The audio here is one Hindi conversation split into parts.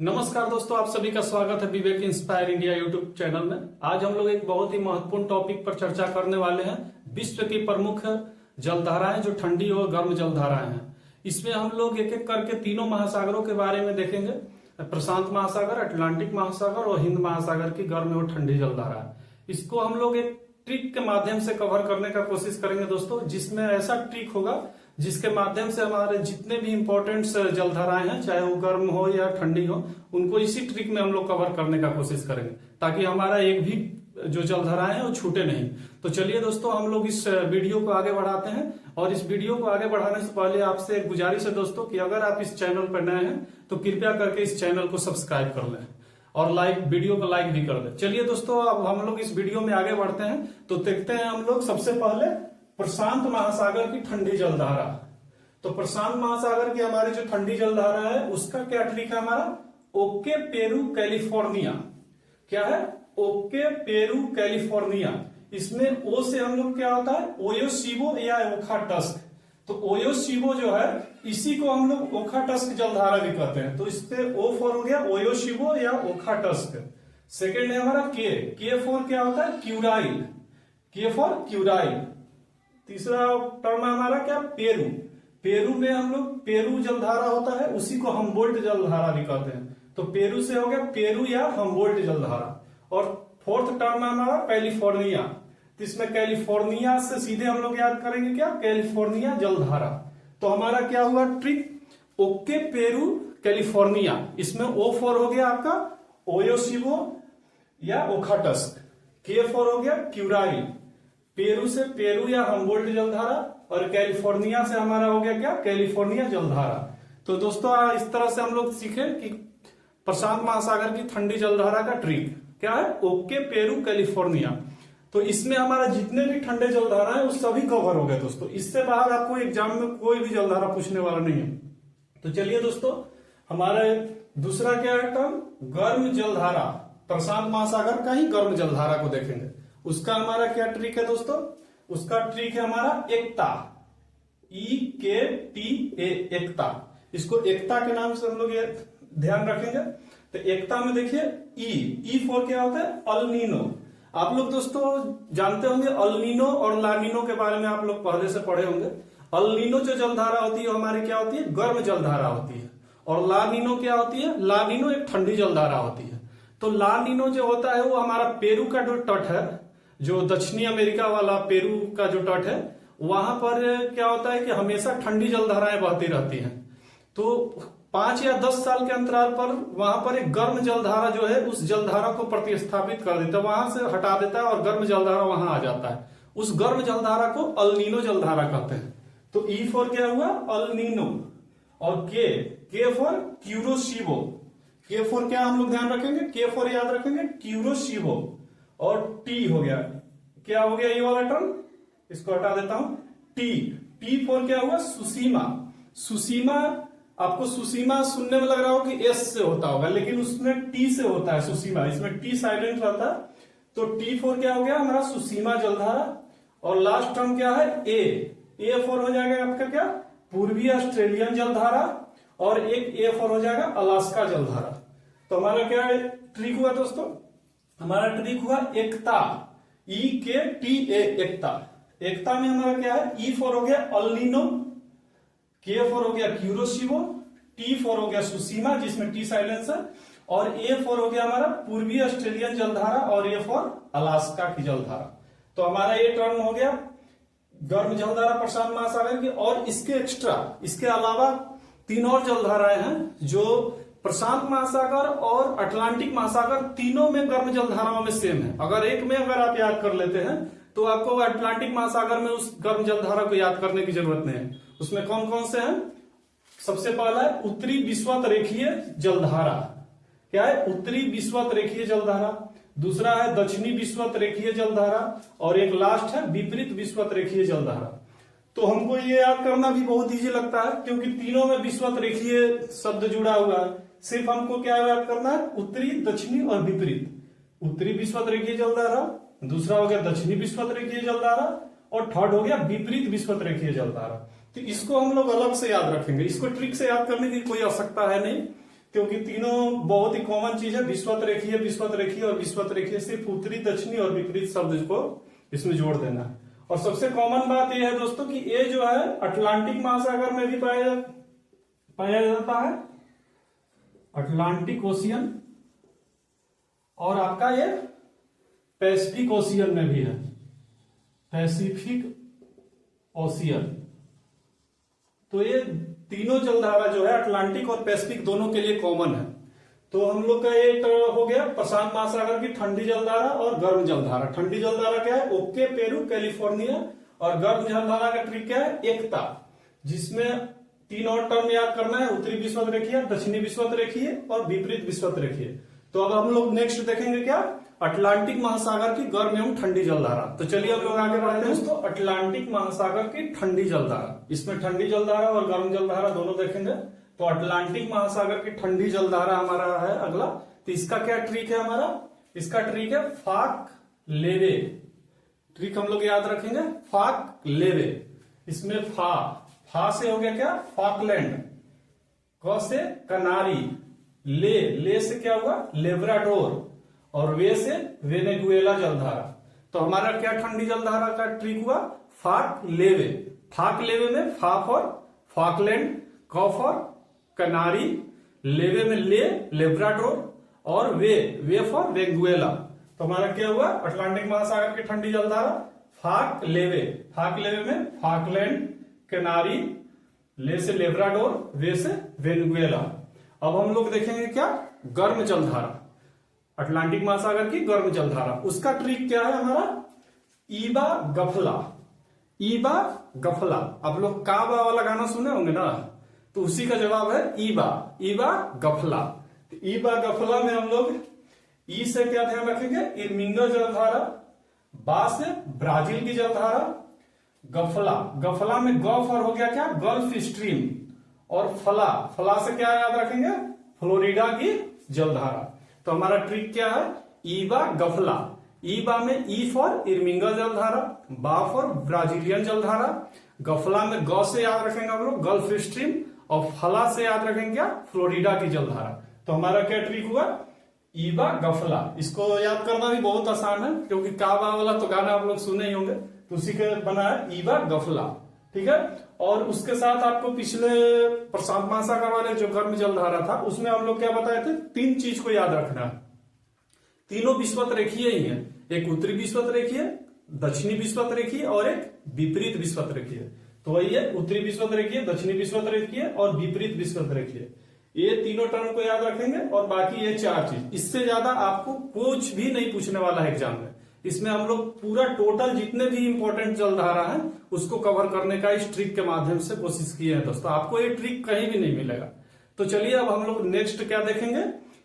नमस्कार दोस्तों, आप सभी का स्वागत है विवेक इंस्पायर इंडिया यूट्यूब चैनल में। आज हम लोग एक बहुत ही महत्वपूर्ण टॉपिक पर चर्चा करने वाले हैं। विश्व की प्रमुख जलधाराएं जो ठंडी और गर्म जलधाराएं हैं। इसमें हम लोग एक एक करके तीनों महासागरों के बारे में देखेंगे। प्रशांत महासागर, अटलांटिक महासागर और हिंद महासागर की गर्म और ठंडी जलधारा। इसको हम लोग एक ट्रिक के माध्यम से कवर करने का कोशिश करेंगे दोस्तों, जिसमें ऐसा ट्रिक होगा जिसके माध्यम से हमारे जितने भी इंपॉर्टेंट जलधाराएं हैं, चाहे वो गर्म हो या ठंडी हो, उनको इसी ट्रिक में हम लोग कवर करने का कोशिश करेंगे, ताकि हमारा एक भी जो जलधाराएं हैं वो छूटे नहीं। तो चलिए दोस्तों, हम लोग इस वीडियो को आगे बढ़ाते हैं। और इस वीडियो को आगे बढ़ाने से पहले आपसे एक गुजारिश है दोस्तों कि अगर आप इस चैनल पर नए हैं तो कृपया करके इस चैनल को सब्सक्राइब कर लें और वीडियो को लाइक भी कर दें। चलिए दोस्तों, अब हम लोग इस वीडियो में आगे बढ़ते हैं। तो देखते हैं हम लोग सबसे पहले प्रशांत महासागर की ठंडी जलधारा। तो प्रशांत महासागर की हमारी जो ठंडी जलधारा है उसका क्या ट्रिक है हमारा? Okay Peru California. क्या है? Okay Peru California. इसमें ओ से हम लोग क्या होता है? ओयोशिबो या ओखाटस्क। तो ओयोशिबो जो है इसी को हम लोग ओखाटस्क जलधारा भी कहते हैं। तो इससे ओ फॉर हो गया ओयोशिबो या ओखाटस्क। सेकेंड है हमारा के फॉर क्या होता है? क्यूराइल। के फॉर क्यूराइल। तीसरा टर्म है हमारा क्या? पेरू। पेरू में हम लोग पेरू जलधारा होता है, उसी को हमबोल्ट जलधारा भी कहते हैं। तो पेरू से हो गया पेरू या हमबोल्ट जलधारा। और फोर्थ टर्म है हमारा कैलिफोर्निया। तो इसमें कैलिफोर्निया से सीधे हम लोग याद करेंगे क्या? कैलिफोर्निया जलधारा। तो हमारा क्या हुआ ट्रिक? Okay Peru California. इसमें ओ फॉर हो गया आपका ओयोशिबो या ओखाटस्क। के फॉर हो गया क्यूराइल। पेरू से पेरू या हमबोल्ट जलधारा। और कैलिफोर्निया से हमारा हो गया क्या? कैलिफोर्निया जलधारा। तो दोस्तों इस तरह से हम लोग सीखे कि प्रशांत महासागर की ठंडी जलधारा का ट्रिक क्या है? Okay Peru California. तो इसमें हमारा जितने भी ठंडे जलधारा है वो सभी कवर हो गए दोस्तों। इससे बाहर आपको एग्जाम में कोई भी जलधारा पूछने वाला नहीं है। तो चलिए दोस्तों, हमारे दूसरा क्या है टर्म? गर्म जलधारा। प्रशांत महासागर का ही गर्म जलधारा को देखेंगे। उसका हमारा क्या ट्रिक है दोस्तों? उसका ट्रिक है हमारा एकता। EKTA, एकता। इसको एकता के नाम से हम लोग ये ध्यान रखेंगे। तो एकता में देखिए ई फॉर क्या होता है? अल्नीनो। आप लोग दोस्तों जानते होंगे अल्नीनो और लानिनो के बारे में, आप लोग पहले से पढ़े होंगे। अल्नीनो जो जलधारा होती है हमारी क्या होती है? गर्म जलधारा होती है। और लानिनो क्या होती है? लानिनो एक ठंडी जलधारा होती है। तो लानिनो जो होता है वो हमारा पेरू का जो तट है, जो दक्षिणी अमेरिका वाला पेरू का जो तट है, वहां पर क्या होता है कि हमेशा ठंडी जलधाराएं बहती रहती हैं। तो 5 या 10 साल के अंतराल पर वहां पर एक गर्म जलधारा जो है उस जलधारा को प्रतिस्थापित कर देता है, वहां से हटा देता है और गर्म जलधारा वहां आ जाता है। उस गर्म जलधारा को अल्नीनो जलधारा कहते हैं। तो ई फॉर क्या हुआ? अल्नीनो। और के फॉर क्यूरोशिबो। के फॉर क्या हम लोग ध्यान रखेंगे? के फॉर याद रखेंगे क्यूरोशिबो। और टी हो गया, क्या हो गया ये वाला टर्म? इसको हटा देता हूं। टी फॉर क्या हुआ? सुसीमा। सुसीमा, आपको सुसीमा सुनने में लग रहा हो कि एस से होता होगा, लेकिन उसमें टी से होता है सुसीमा। इसमें टी साइलेंट रहता है। तो टी फॉर क्या हो गया हमारा? सुसीमा जलधारा। और लास्ट टर्म क्या है? ए फॉर हो जाएगा आपका क्या? पूर्वी ऑस्ट्रेलियन जलधारा। और एक ए फॉर हो जाएगा अलास्का जलधारा। तो हमारा क्या ट्रिक हुआ दोस्तों? हमारा ट्रिक हुआ एकता। EKTA, एकता। एकता में हमारा क्या है? ई फॉर हो गया अल्नीनो, के फॉर हो गया क्यूरोशिबो, टी फॉर हो गया सुसीमा जिसमें टी साइलेंस है, और ए फॉर हो गया हमारा पूर्वी ऑस्ट्रेलियन जलधारा, और ए फॉर अलास्का की जलधारा। तो हमारा ये टर्म हो गया गर्म जलधारा प्रशांत महासागर की। और इसके एक्स्ट्रा, इसके अलावा 3 और जलधाराएं हैं जो प्रशांत महासागर और अटलांटिक महासागर तीनों में गर्म जलधाराओं में सेम है। अगर एक में अगर आप याद कर लेते हैं तो आपको अटलांटिक महासागर में उस गर्म जलधारा को याद करने की जरूरत नहीं है। उसमें कौन कौन से हैं? सबसे पहला है उत्तरी विषुवत रेखीय जलधारा। क्या है? उत्तरी विषुवत रेखीय जलधारा। दूसरा है दक्षिणी विषुवत रेखीय जलधारा। और एक लास्ट है विपरीत विषुवत रेखीय जलधारा। तो हमको ये याद करना भी बहुत इजी लगता है, क्योंकि तीनों में विषुवत रेखीय शब्द जुड़ा हुआ है। सिर्फ हमको क्या याद करना है? उत्तरी, दक्षिणी और विपरीत। उत्तरी विषुवत रेखीय जलधारा, दूसरा हो गया दक्षिणी विषुवत रेखीय जलधारा, और थर्ड हो गया विपरीत विषुवत रेखीय जलधारा। तो इसको हम लोग अलग से याद रखेंगे। इसको ट्रिक से याद करने की कोई आवश्यकता है नहीं। क्योंकि तीनों बहुत ही कॉमन चीज है, विश्वत रेखीय, विश्वत रेखीय और विश्वत रेखीय। सिर्फ उत्तरी, दक्षिणी और विपरीत शब्द को इसमें जोड़ देना है। और सबसे कॉमन बात यह है दोस्तों कि ये जो है अटलांटिक महासागर में भी पाया जाता है, अटलांटिक ओशियन, और आपका ये पैसिफिक ओशियन में भी है, पैसिफिक ओशियन। तो ये तीनों जलधारा जो है अटलांटिक और पैसिफिक दोनों के लिए कॉमन है। तो हम लोग का एक हो गया प्रशांत महासागर की ठंडी जलधारा और गर्म जलधारा। ठंडी जलधारा क्या है? Okay Peru California. और गर्म जलधारा का ट्रिक क्या है? एकता, जिसमें तीन और टर्म याद करना है, उत्तरी विश्वत रेखीय, दक्षिणी विश्वत रेखीय और विपरीत विश्वत रेखीय। तो अब हम लोग नेक्स्ट देखेंगे क्या? अटलांटिक महासागर की गर्म एवं ठंडी जलधारा। तो चलिए हम लोग आगे बढ़ते हैं दोस्तों। अटलांटिक महासागर की ठंडी जलधारा, इसमें ठंडी जलधारा और गर्म जलधारा दोनों देखेंगे। तो अटलांटिक महासागर की ठंडी जलधारा हमारा है अगला। तो इसका क्या ट्रिक है हमारा? इसका ट्रिक है फाक लेवे। ट्रिक हम लोग याद रखेंगे, फाक लेवे। इसमें फा से हो गया क्या? फाकलैंड। क से कनारी, ले से क्या हुआ? लेब्राडोर, और वे से वेनेजुएला जलधारा। तो हमारा क्या ठंडी जलधारा का ट्रिक हुआ? फाक लेवे। फाक लेवे में फा फॉर फाकलैंड, क फॉर कनारी, लेवे में लेब्राडोर, और वे फॉर वेनेजुएला। तो हमारा क्या हुआ? अटलांटिक महासागर की ठंडी जलधारा फाक लेवे। फाक लेवे में फाकलैंड, कनारी, ले से लेब्राडोर, वे से वेनेजुएला। अब हम लोग देखेंगे क्या? गर्म जलधारा, अटलांटिक महासागर की गर्म जलधारा। उसका ट्रिक क्या है हमारा? ईबा गफला। ईबा गफला, आप लोग काबा वाला गाना सुने होंगे ना, तो उसी का जवाब है ईबा गफला। तो ईबा गफला में हम लोग ई से क्या ध्यान रखेंगे? इर्मिंगा जलधारा, बा से ब्राजील की जलधारा, गफला में ग फॉर हो गया क्या? गल्फ स्ट्रीम, और फला से क्या याद रखेंगे? फ्लोरिडा की जलधारा। तो हमारा ट्रिक क्या है? ईबा गफला। ईबा में ई फॉर इर्मिंगा जलधारा, बा फॉर ब्राजीलियन जलधारा, गफला में ग से याद रखेंगे हम लोग गल्फ स्ट्रीम, और फला से याद रखेंगे क्या? फ्लोरिडा की जलधारा। तो हमारा क्या ट्रिक हुआ? ईबा गफला। इसको याद करना भी बहुत आसान है, क्योंकि काबा वाला तो गाना आप लोग सुने ही होंगे, तो उसी के बना है ईबा गफला। ठीक है। और उसके साथ आपको पिछले प्रशांत महासागर वाले जो गर्म जलधारा था, उसमें हम लोग क्या बताए थे? तीन चीज को याद रखना है। तीनों विश्वत रेखीय ही है, एक उत्तरी विश्वत रेखीय, दक्षिणी विश्वत रेखीय और एक विपरीत विश्वत रेखीय। तो वही है उत्तरी विश्वत रेखीय, दक्षिणी विश्वत रेखीय और विपरीत विश्वत रेखीय। ये तीनों टर्म को याद रखेंगे, और बाकी ये चार चीज, इससे ज्यादा आपको कुछ भी नहीं पूछने वाला है एग्जाम में। इसमें हम लोग पूरा टोटल जितने भी इंपॉर्टेंट जलधारा है उसको कवर करने का इस ट्रिक के माध्यम से कोशिश किए हैं दोस्तों। आपको ये ट्रिक कहीं भी नहीं मिलेगा। तो चलिए अब हम लोग नेक्स्ट क्या देखेंगे?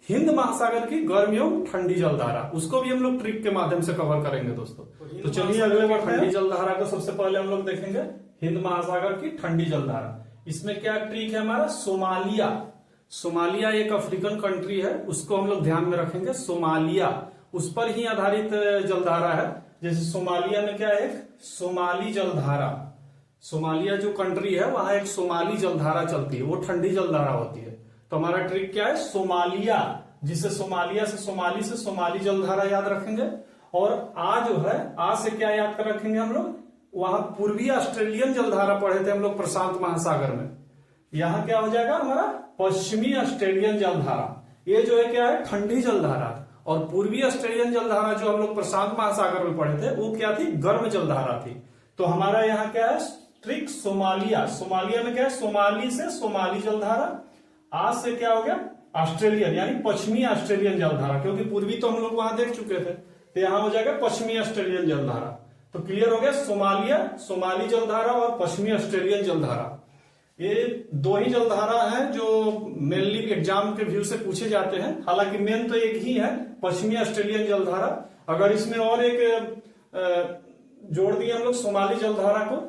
हिंद महासागर की गर्म एवं ठंडी जलधारा। उसको भी हम लोग ट्रिक के माध्यम से कवर करेंगे दोस्तों। तो चलिए अगले बार ठंडी जलधारा को सबसे पहले हम लोग देखेंगे हिंद महासागर की ठंडी जलधारा। इसमें क्या ट्रिक है हमारा? सोमालिया एक अफ्रीकन कंट्री है, उसको हम लोग ध्यान में रखेंगे। सोमालिया उस पर ही आधारित जलधारा है। जैसे सोमालिया में क्या है? एक सोमाली जलधारा। सोमालिया जो कंट्री है वहां एक सोमाली जलधारा चलती है, वो ठंडी जलधारा होती है। तो हमारा ट्रिक क्या है? सोमालिया, जिसे सोमालिया से सोमाली जलधारा याद रखेंगे। और आ जो है, आ से क्या याद कर रखेंगे हम लोग? वहां पूर्वी ऑस्ट्रेलियन जलधारा पढ़े थे हम लोग प्रशांत महासागर में। यहां क्या हो जाएगा हमारा? पश्चिमी ऑस्ट्रेलियन जलधारा। ये जो है क्या है? ठंडी जलधारा। और पूर्वी ऑस्ट्रेलियन जलधारा जो हम लोग प्रशांत महासागर में पढ़े थे वो क्या थी? गर्म जलधारा थी। तो हमारा यहाँ क्या है? ट्रिक सोमालिया में क्या है? सोमाली से सोमाली जलधारा। आज से क्या हो गया? ऑस्ट्रेलियन, यानी पश्चिमी ऑस्ट्रेलियन जलधारा, क्योंकि पूर्वी तो हम लोग वहां देख चुके थे, तो यहां हो जाएगा पश्चिमी ऑस्ट्रेलियन जलधारा। तो क्लियर हो गया? सोमाली जलधारा और पश्चिमी ऑस्ट्रेलियन जलधारा, ये दो ही जलधारा हैं जो मेनली एग्जाम के व्यू से पूछे जाते हैं। हालांकि मेन तो एक ही है, पश्चिमी ऑस्ट्रेलियन जलधारा। अगर इसमें और एक जोड़ दिए हम लोग सोमाली जलधारा को,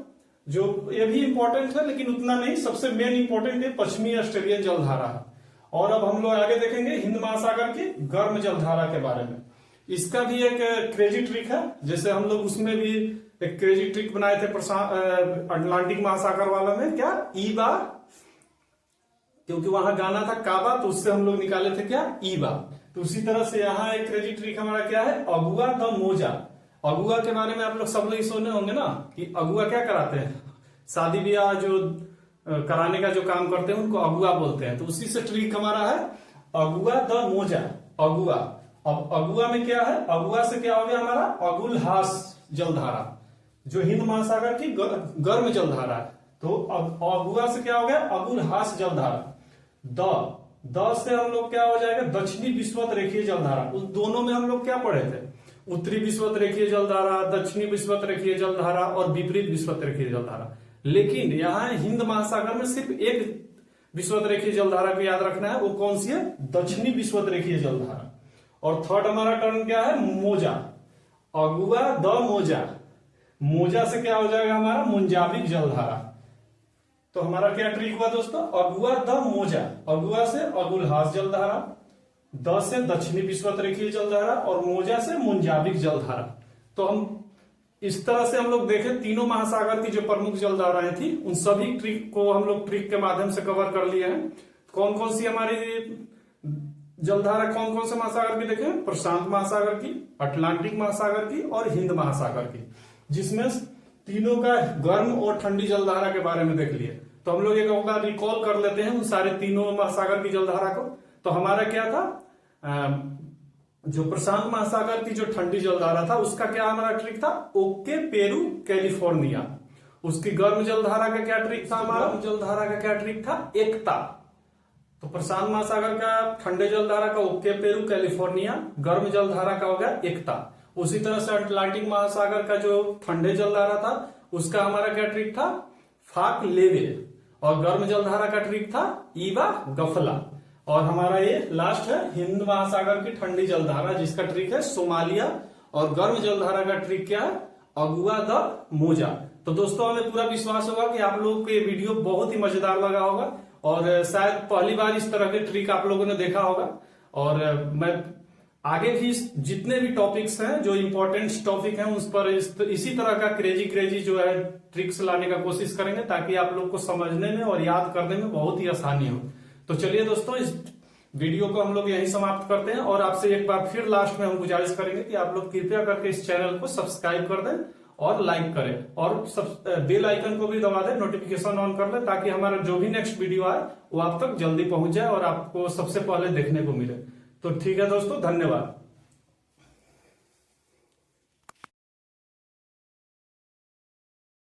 जो ये भी इंपॉर्टेंट है लेकिन उतना नहीं, सबसे मेन इंपॉर्टेंट है पश्चिमी ऑस्ट्रेलियन जलधारा है। और अब हम लोग आगे देखेंगे हिंद महासागर की गर्म जलधारा के बारे में। इसका भी एक क्रेजी ट्रिक है, जैसे हम लोग उसमें भी एक क्रेजी ट्रिक बनाए थे अटलांटिक महासागर वाला में। क्या? ईबा क्योंकि वहां गाना था काबा, तो उससे हम लोग निकाले थे क्या, ईबा। तो उसी तरह से यहाँ एक क्रेजी ट्रिक हमारा क्या है, अगुआ द मोजा। अगुआ के बारे में आप लोग सब लोग सुने होंगे ना कि अगुआ क्या कराते हैं, शादी ब्याह जो कराने का जो काम करते हैं उनको अगुआ बोलते हैं। तो उसी से ट्रिक हमारा है अगुआ द मोजा, अगुआ। अब अगुआ में क्या है, अगुआ से क्या हो गया हमारा, अगुलहास जलधारा, जो हिंद महासागर की गर्म जलधारा है। तो अगुआ से क्या हो गया, अगुलहास जलधारा। द से हम लोग क्या हो जाएगा, दक्षिणी विश्वत रेखीय जलधारा। उस दोनों में हम लोग क्या पढ़े थे, उत्तरी विश्वत रेखीय जलधारा, दक्षिणी विश्वत रेखीय जलधारा और विपरीत विश्वत रेखीय जलधारा। लेकिन यहाँ हिंद महासागर में सिर्फ एक विश्वत रेखीय जलधारा को याद रखना है, वो कौन सी है, दक्षिणी विश्वत रेखीय जलधारा। और थर्ड हमारा टर्म क्या है, मोजा, अगुआ द मोजा। मोजा से क्या हो जाएगा हमारा, मुंजाबिक जलधारा। तो हमारा क्या ट्रिक हुआ दोस्तों, अगुआ द मोजा, अगुआ से अगुलहास जलधारा, द से दक्षिणी विश्वत रेखीय जलधारा और मोजा से मुंजाबिक जलधारा। तो हम इस तरह से हम लोग देखें तीनों महासागर की जो प्रमुख जलधाराएं थी उन सभी ट्रिक को हम लोग ट्रिक के माध्यम से कवर कर लिए हैं। कौन कौन सी हमारी जलधारा, कौन कौन से महासागर की देखें, प्रशांत महासागर की, अटलांटिक महासागर की और हिंद महासागर की, जिसमें तीनों का गर्म और ठंडी जलधारा के बारे में देख लिए। तो हम लोग एक बार रिकॉल कर लेते हैं उन सारे तीनों महासागर की जलधारा को। तो हमारा क्या था, जो प्रशांत महासागर की जो ठंडी जलधारा था उसका क्या हमारा ट्रिक था, ओके पेरू कैलिफोर्निया। उसकी गर्म जलधारा का क्या ट्रिक था, हमारा जलधारा का क्या ट्रिक था, एकता। तो प्रशांत महासागर का ठंडे जलधारा का ओके पेरू कैलिफोर्निया, गर्म जलधारा का हो गया एकता। उसी तरह से अटलांटिक महासागर का जो ठंडे जलधारा था उसका हमारा क्या ट्रिक था, फाक लेवे। और गर्म जलधारा का ट्रिक था ईवा गफला। और हमारा ये लास्ट है हिंद महासागर की ठंडी जलधारा, जिसका ट्रिक है सोमालिया। और गर्म जलधारा का ट्रिक क्या है, अगुआ द मोजा। तो दोस्तों हमें पूरा विश्वास होगा कि आप लोगों को ये वीडियो बहुत ही मजेदार लगा होगा और शायद पहली बार इस तरह के ट्रिक आप लोगों ने देखा होगा। और मैं आगे भी जितने भी टॉपिक्स हैं जो इंपॉर्टेंट टॉपिक हैं उस पर इसी तरह का क्रेजी जो है ट्रिक्स लाने का कोशिश करेंगे, ताकि आप लोग को समझने में और याद करने में बहुत ही आसानी हो। तो चलिए दोस्तों, इस वीडियो को हम लोग यहीं समाप्त करते हैं और आपसे एक बार फिर लास्ट में हम गुजारिश करेंगे कि आप लोग कृपया करके इस चैनल को सब्सक्राइब कर दें और लाइक करें और बेल आइकन को भी दबा दें, नोटिफिकेशन ऑन कर दें, ताकि हमारा जो भी नेक्स्ट वीडियो आए वो आप तक जल्दी पहुंच जाए और आपको सबसे पहले देखने को मिले। तो ठीक है दोस्तों, धन्यवाद।